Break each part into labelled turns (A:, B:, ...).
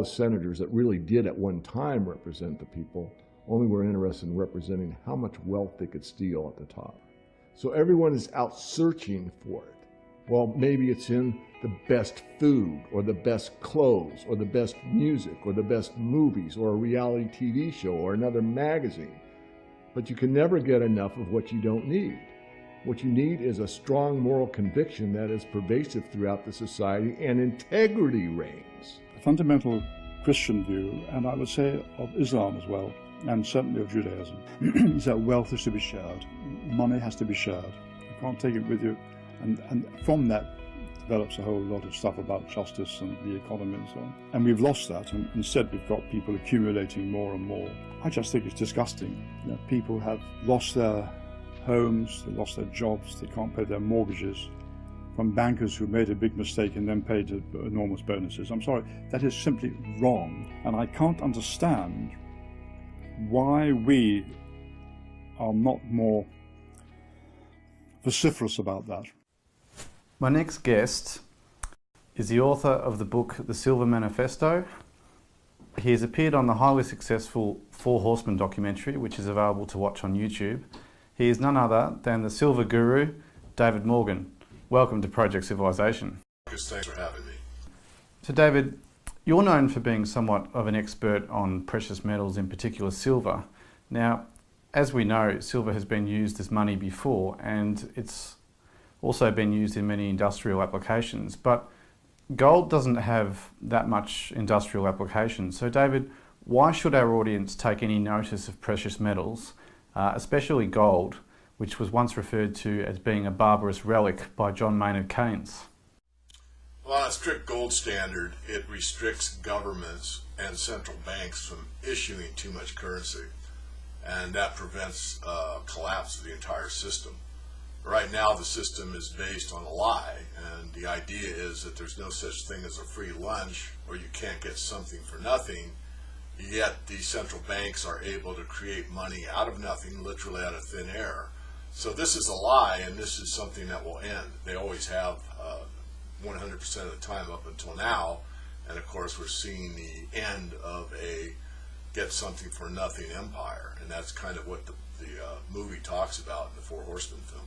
A: the senators that really did at one time represent the people only were interested in representing how much wealth they could steal at the top. So everyone is out searching for it. Well, maybe it's in the best food, or the best clothes, or the best music, or the best movies, or a reality TV show, or another magazine. But you can never get enough of what you don't need. What you need is a strong moral conviction that is pervasive throughout the society, and integrity reigns.
B: The fundamental Christian view, and I would say of Islam as well, and certainly of Judaism, is that wealth is to be shared. Money has to be shared. You can't take it with you. And from that develops a whole lot of stuff about justice and the economy and so on. And we've lost that, and instead we've got people accumulating more and more. I just think it's disgusting that people have lost their homes, they lost their jobs, they can't pay their mortgages, from bankers who made a big mistake and then paid enormous bonuses. I'm sorry, that is simply wrong. And I can't understand why we are not more vociferous about that.
C: My next guest is the author of the book The Silver Manifesto. He has appeared on the highly successful Four Horsemen documentary, which is available to watch on YouTube. He is none other than the silver guru, David Morgan. Welcome to Project Civilization.
D: Thanks for having me.
C: So David, you're known for being somewhat of an expert on precious metals, in particular silver. Now, as we know, silver has been used as money before, and it's also been used in many industrial applications, but gold doesn't have that much industrial application. So David, why should our audience take any notice of precious metals, especially gold, which was once referred to as being a barbarous relic by John Maynard Keynes?
D: Well, on a strict gold standard, it restricts governments and central banks from issuing too much currency, and that prevents collapse of the entire system. Right now, the system is based on a lie, and the idea is that there's no such thing as a free lunch, or you can't get something for nothing, yet the central banks are able to create money out of nothing, literally out of thin air. So this is a lie, and this is something that will end. They always have 100% of the time up until now, and of course we're seeing the end of a get something for nothing empire, and that's kind of what the movie talks about in the Four Horsemen film.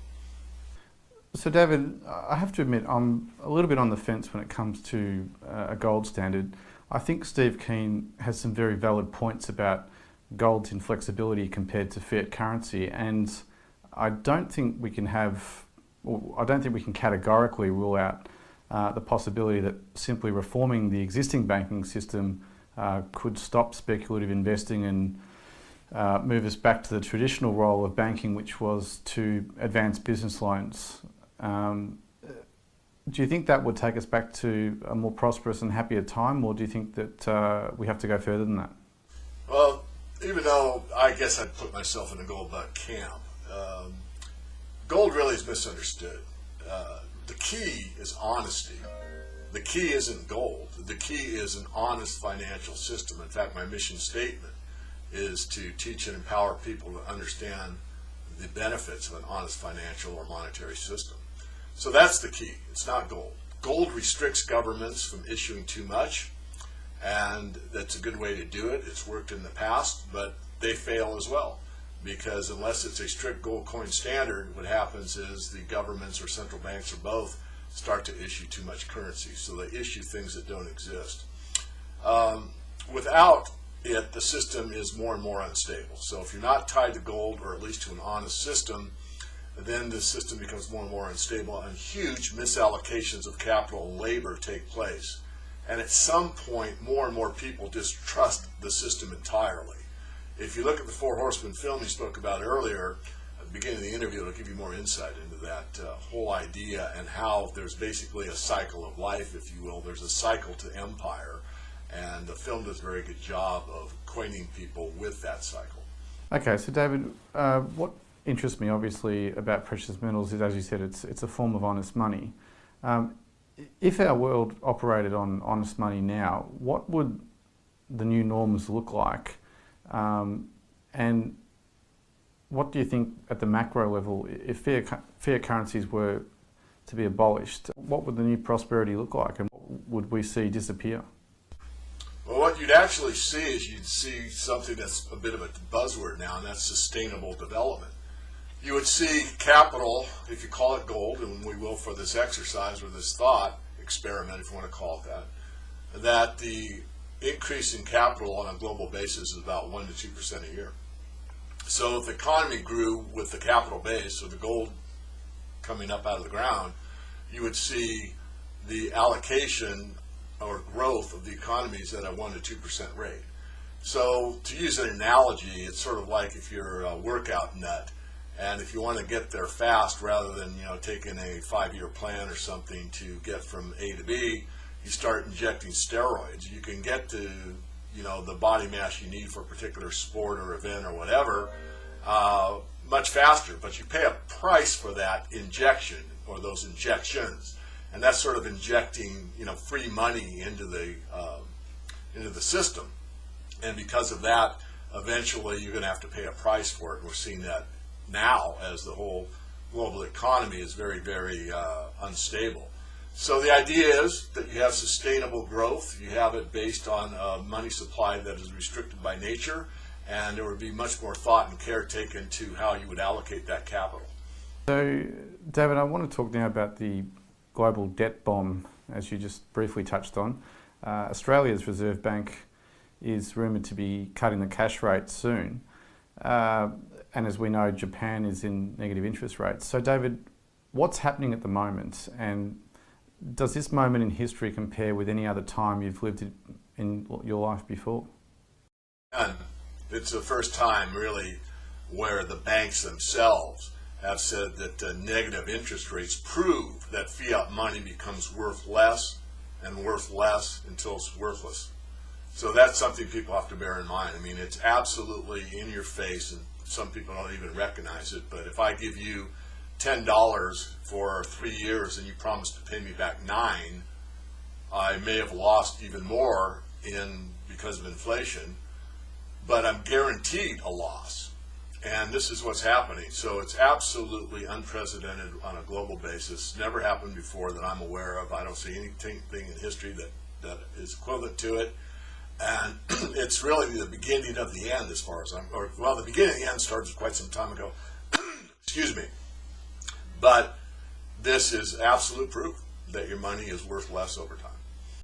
C: So David, I have to admit I'm a little bit on the fence when it comes to a gold standard. I think Steve Keen has some very valid points about gold's inflexibility compared to fiat currency, and I don't think we can categorically rule out the possibility that simply reforming the existing banking system could stop speculative investing and move us back to the traditional role of banking, which was to advance business loans. Do you think that would take us back to a more prosperous and happier time, or do you think that we have to go further than that?
D: Well, even though I guess I'd put myself in the gold bug camp, gold really is misunderstood. The key is honesty. The key isn't gold. The key is an honest financial system. In fact, my mission statement is to teach and empower people to understand the benefits of an honest financial or monetary system. So that's the key. It's not gold. Gold restricts governments from issuing too much, and that's a good way to do it. It's worked in the past, but they fail as well, because unless it's a strict gold coin standard, what happens is the governments or central banks or both start to issue too much currency, so they issue things that don't exist. Without it, the system is more and more unstable. So if you're not tied to gold, or at least to an honest system, then the system becomes more and more unstable, and huge misallocations of capital and labor take place. And at some point, more and more people distrust the system entirely. If you look at the Four Horsemen film you spoke about earlier, at the beginning of the interview, it'll give you more insight into that whole idea, and how there's basically a cycle of life, if you will. There's a cycle to empire, and the film does a very good job of acquainting people with that cycle. Okay,
C: so David, what interests me obviously about precious metals is, as you said, it's a form of honest money. If our world operated on honest money now, what would the new norms look like? And what do you think at the macro level, if fiat currencies were to be abolished, what would the new prosperity look like, and what would we see disappear?
D: Well, what what you'd actually see is you'd see something that's a bit of a buzzword now, and that's sustainable development. You would see capital, if you call it gold, and we will for this exercise or this thought experiment, if you want to call it that the increase in capital on a global basis is about 1 to 2% a year. So if the economy grew with the capital base, so the gold coming up out of the ground, you would see the allocation or growth of the economies at a 1 to 2% rate. So to use an analogy, it's sort of like if you're a workout nut, and if you want to get there fast rather than taking a 5-year plan or something to get from A to B, you start injecting steroids. You can get to the body mass you need for a particular sport or event or whatever much faster, but you pay a price for that injection or those injections, and that's sort of injecting free money into the system, and because of that, eventually you're going to have to pay a price for it. And we're seeing that now as the whole global economy is very, very unstable. So the idea is that you have sustainable growth. You have it based on a money supply that is restricted by nature, and there would be much more thought and care taken to how you would allocate that capital.
C: So, David, I want to talk now about the global debt bomb, as you just briefly touched on. Australia's Reserve Bank is rumoured to be cutting the cash rate soon. And as we know, Japan is in negative interest rates. So, David, what's happening at the moment? And does this moment in history compare with any other time you've lived in your life before?
D: And it's the first time, really, where the banks themselves have said that negative interest rates prove that fiat money becomes worth less and worth less until it's worthless. So that's something people have to bear in mind. I mean, it's absolutely in your face, and some people don't even recognize it, but if I give you $10 for 3 years and you promise to pay me back $9, I may have lost even more because of inflation, but I'm guaranteed a loss. And this is what's happening. So it's absolutely unprecedented on a global basis. Never happened before that I'm aware of. I don't see anything in history that is equivalent to it. And it's really the beginning of the end as far as the beginning of the end started quite some time ago. Excuse me. But this is absolute proof that your money is worth less over time.